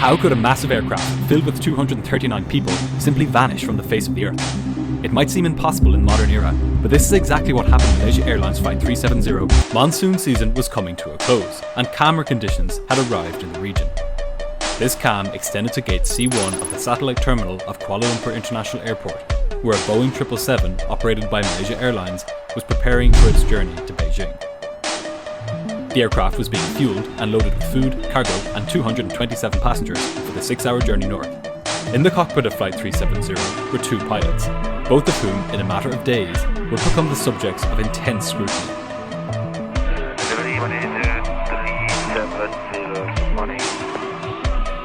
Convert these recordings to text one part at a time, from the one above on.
How could a massive aircraft filled with 239 people simply vanish from the face of the Earth? It might seem impossible in the modern era, but this is exactly what happened to Malaysia Airlines Flight 370. Monsoon season was coming to a close, and calmer conditions had arrived in the region. This calm extended to gate C1 of the satellite terminal of Kuala Lumpur International Airport, where a Boeing 777 operated by Malaysia Airlines was preparing for its journey to Beijing. The aircraft was being fueled and loaded with food, cargo and 227 passengers for the 6-hour journey north. In the cockpit of Flight 370 were 2 pilots, both of whom, in a matter of days, would become the subjects of intense scrutiny.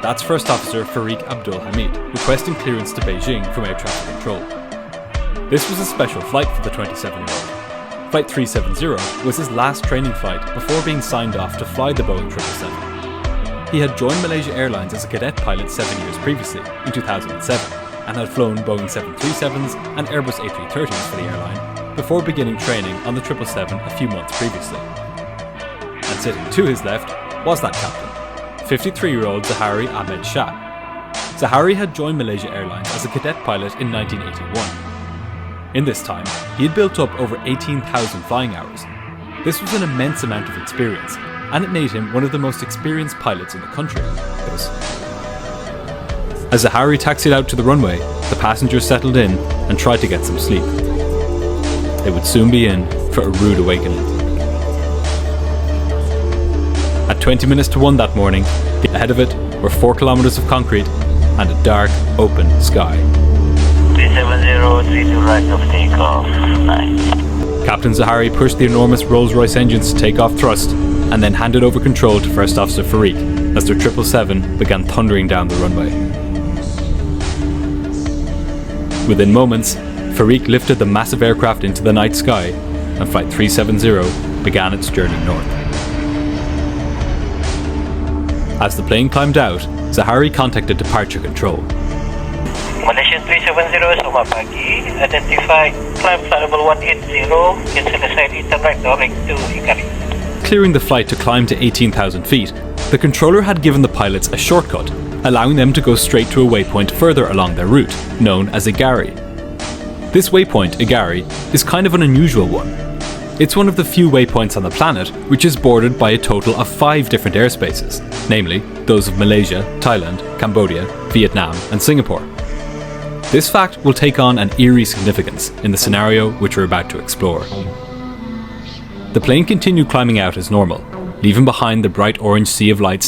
That's First Officer Farik Abdul Hamid, requesting clearance to Beijing from air traffic control. This was a special flight for the 27-year-old. Flight 370 was his last training flight before being signed off to fly the Boeing 777. He had joined Malaysia Airlines as a cadet pilot 7 years previously, in 2007, and had flown Boeing 737s and Airbus A330s for the airline before beginning training on the 777 a few months previously. And sitting to his left was that captain, 53-year-old Zahari Ahmed Shah. Zahari had joined Malaysia Airlines as a cadet pilot in 1981. In this time, he had built up over 18,000 flying hours. This was an immense amount of experience, and it made him one of the most experienced pilots in the country. As Zahari taxied out to the runway, the passengers settled in and tried to get some sleep. They would soon be in for a rude awakening. At 20 minutes to 1 that morning, ahead of it were 4 kilometers of concrete and a dark, open sky. 370, 32 right of takeoff. Nice. Captain Zahari pushed the enormous Rolls-Royce engines to take off thrust and then handed over control to First Officer Farik as their 777 began thundering down the runway. Within moments, Farik lifted the massive aircraft into the night sky and Flight 370 began its journey north. As the plane climbed out, Zahari contacted departure control. Malaysian 370, selamat pagi. Identified climb flight level 180, cancel aside intern right direct to Ikari. Clearing the flight to climb to 18,000 feet, the controller had given the pilots a shortcut, allowing them to go straight to a waypoint further along their route, known as Igari. This waypoint, Igari, is kind of an unusual one. It's one of the few waypoints on the planet which is bordered by a total of 5 different airspaces, namely those of Malaysia, Thailand, Cambodia, Vietnam and Singapore. This fact will take on an eerie significance in the scenario which we're about to explore. The plane continued climbing out as normal, leaving behind the bright orange sea of lights